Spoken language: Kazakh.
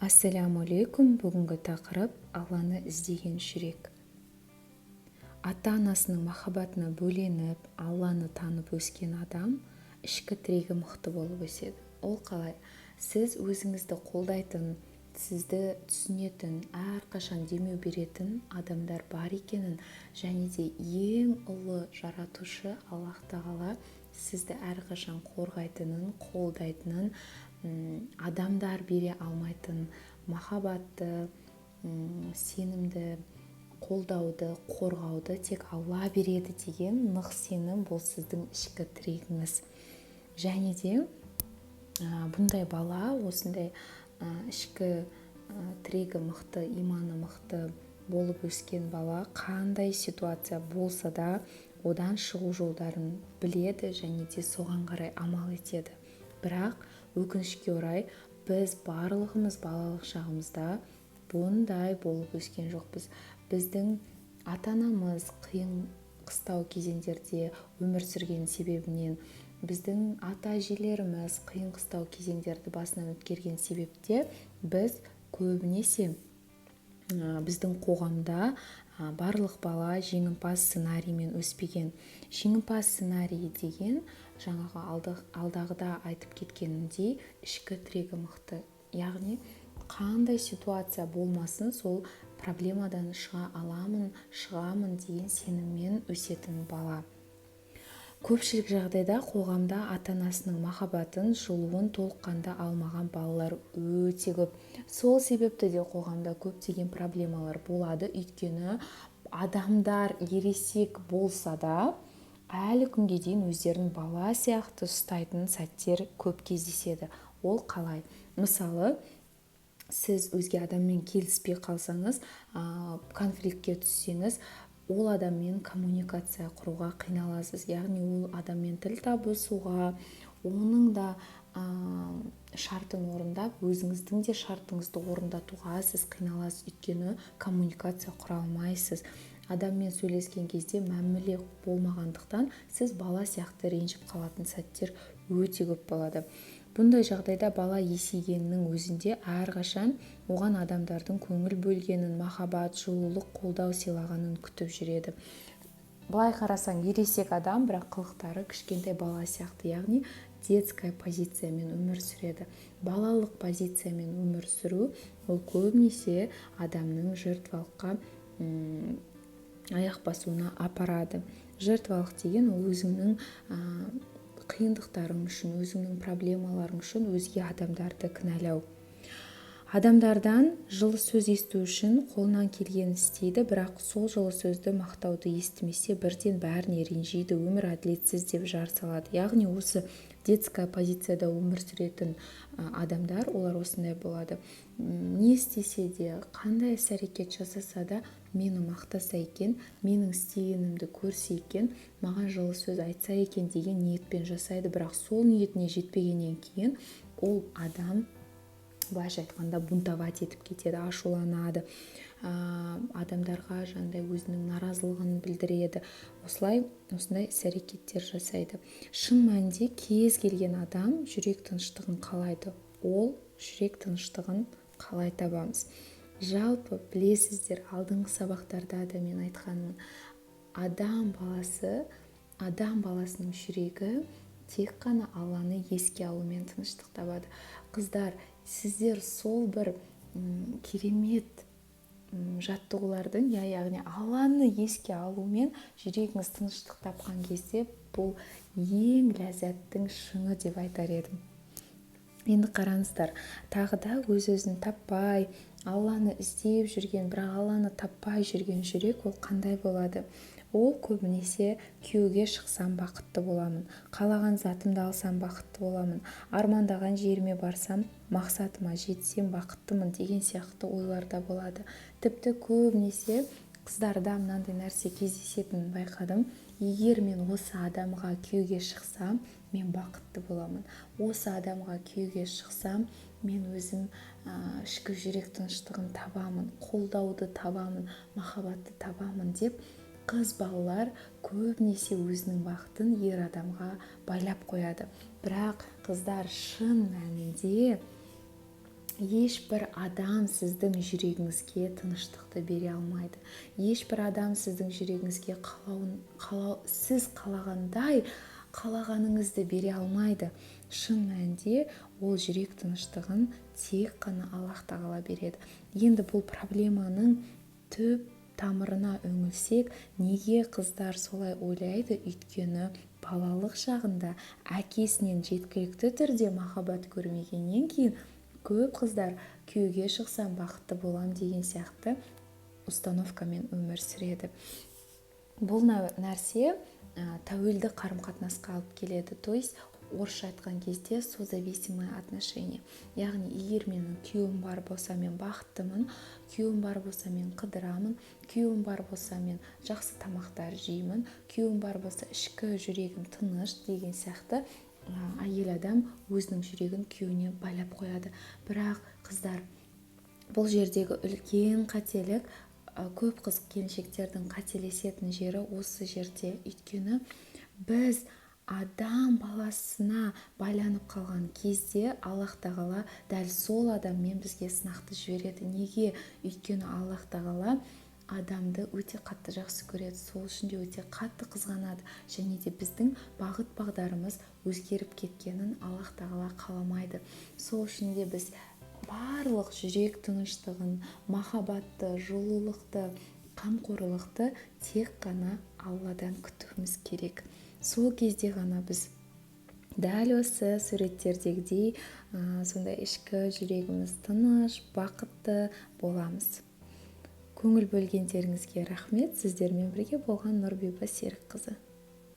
Ассаляму-алейкум. Бүгінгі тақырып Алланы іздеген жүрек. Ата-анасының махаббатына бөленіп, Алланы танып өскен адам ішкі тірегі мықты болып өседі. Ол қалай? Сіз өзіңізді қолдайтын, сізді түсінетін, әрқашан демеу беретін адамдар бар екенін, және де ең ұлы жаратушы Аллах Тағала сізді әрқашан қорғайтынын, қолдайтынын, адамдар бере алмайтын махаббатты, сенімді, қолдауды, қорғауды тек Алла береді деген нық сенім бұл сіздің ішкі тірегіңіз. Және де бұндай бала, осындай ішкі тірегі мықты, иманы мықты болып өскен бала қандай ситуация болса да одан шығу жолдарын біледі және де соған қарай амал етеді. Бірақ өкінішке орай біз барлығымыз балалық шағымызда бұндай болып өскен жоқпыз. Біздің ата-анамыз қиын қыстау кезеңдерде өмір сүрген себебінен, біздің ата-әжелеріміз қиын қыстау кезеңдерді басынан өткерген себепте біз көбінесе біздің қоғамда барлық бала жеңімпаз сценариймен өспеген. Жеңімпаз сценарийі деген жаңағы алдағыда айтып кеткенімдей ішкі тірегі мықты. Яғни қандай ситуация болмасын, сол проблемадан шығамын деген сеніммен өсетін бала. Көпшілік жағдайда қоғамда ата-анасының махаббатын, жылуын толыққанда алмаған балалар өте көп. Сол себепті де қоғамда көптеген проблемалар болады. Өйткені адамдар ересек болса да, әлі күнге дейін өздерін бала сияқты ұстайтын сәттер көп кездеседі. Ол қалай? Мысалы, сіз өзге адаммен келіспей қалсаңыз, конфликтке түссеңіз, ол адаммен коммуникация құруға қиналасыз. Яғни ол адаммен тіл табысуға, оның да шартын орындап, өзіңіздің де шартыңызды орындатуға сіз қиналасыз. Өйткені коммуникация құра алмайсыз. Адаммен сөйлескен кезде мәміле болмағандықтан сіз бала сияқты ренжіп қалатын сәттер өте көп болады. Бұндай жағдайда бала есейгеннің өзінде әрқашан оған адамдардың көңіл бөлгенін, махаббат, жылулық, қолдау сыйлағанын күтіп жүреді. Былай қарасаң ересек адам, бірақ қылықтары кішкентай бала сияқты, яғни детская позициямен өмір сүреді. Балалық позициямен өмір сүру ол көбінесе адамның жертвалыққа аяқ басуына апарады. Жертвалық деген ол өзіңнің қиындықтарың үшін, өзіңнің проблемаларың үшін өзге адамдарды кінәлау. Адамдардан жылы сөз есту үшін қолынан келгенін істейді, бірақ сол жылы сөзді, мақтауды естімесе бірден бәріне ренжиді, өмір әділетсіз деп жар салады. Яғни осы детская позицияда өмір сүретін адамдар, олар осындай болады. Не істесе де, қандай іс-әрекет жасаса да, мені мақтаса екен, менің істегенімді көрсе екен, маған жылы сөз айтса екен деген ниетпен жасайды. Бірақ сол ниетіне жетпегеннен кейін ол адам былайша айтқанда бунтовать етіп кетеді, ашуланады, адамдарға жаңағыдай өзінің наразылығын білдіреді. Осындай іс-әрекеттер жасайды. Шын мәнінде кез келген адам жүрек тыныштығын қалайды. Ол жүрек тыныштығын қалай табамыз? Жалпы білесіздер, алдыңғы сабақтарда да мен айтқанмын, адам баласының жүрегі тек қана Алланы еске алумен тыныштық табады. Қыздар, сіздер сол бір керемет жаттығулардың, яғни Алланы еске алумен жүрегіңіз тыныштық тапқан кезде бұл ең ләззаттың шыңы деп айтар едім. Енді қараңыздар, тағы да өз-өзін таппай, Алланы іздеп жүрген, бірақ Алланы таппай жүрген жүрек ол қандай болады? Ол көбінесе күйеуге шықсам бақытты боламын, қалаған затымды алсам бақытты боламын, армандаған жеріме барсам, мақсатыма жетсем бақыттымын деген сияқты ойларда болады. Тіпті көбінесе қыздарда мынандай нәрсе кездесетінін байқадым. Егер мен осы адамға күйеуге шықсам, мен бақытты боламын. Осы адамға күйеуге шықсам, мен өзім ішкі жүрек тыныштығын табамын, қолдауды табамын, махаббатты табамын деп қыз балалар көбінесе өзінің бақытын ер адамға байлап қояды. Бірақ қыздар шын мәнінде ешбір адам сіздің жүрегіңізге тыныштықты бере алмайды. Ешбір адам сіздің жүрегіңізге сіз қалағандай қалағаныңызды бере алмайды. Шын мәнінде ол жүрек тыныштығын тек қана Аллах тағала береді. Енді бұл проблеманың түп тамырына үңілсек, неге қыздар солай ойлайды? Өйткені балалық шағында әкесінен жеткілікті түрде махаббат көрмегеннен кейін көп қыздар күйеуге шықсам бақытты болам деген сияқты установкамен өмір сүреді. Бұл нәрсе тәуелді қарым-қатынасқа алып келеді. То есть орысша айтқан кезде созависимые отношения. Яғни егер менің күйеуім бар болса, мен бақыттымын, күйеуім бар болса, мен қыдырамын, күйеуім бар болса, мен жақсы тамақтар жеймін, күйеуім бар болса, ішкі жүрегім тыныш деген сияқты әйел адам өзінің жүрегін күйеуіне байлап қояды. Бірақ қыздар, бұл жердегі үлкен қателік, көп қыз келіншектердің қателесетін жері осы жерде. Өйткені біз адам баласына байланып қалған кезде Аллах тағала дәл сол адаммен бізге сынақты жібереді. Неге? Өйткені Аллах тағала адамды өте қатты жақсы көреді, сол үшін де өте қатты қызғанады, және де біздің бағыт бағдарымыз өзгеріп кеткенін Аллах тағала қаламайды. Сол үшін де біз барлық жүрек тыныштығын, махаббатты, жылулықты, қамқорлықты тек қана Алладан күтуіміз керек. Сол кезде ғана біз дәл осы суреттердегідей сондай ішкі жүрегіміз тыныш, бақытты боламыз. Көңіл бөлгендеріңізге рахмет. Сіздермен бірге болған Нұрбиба Серікқызы.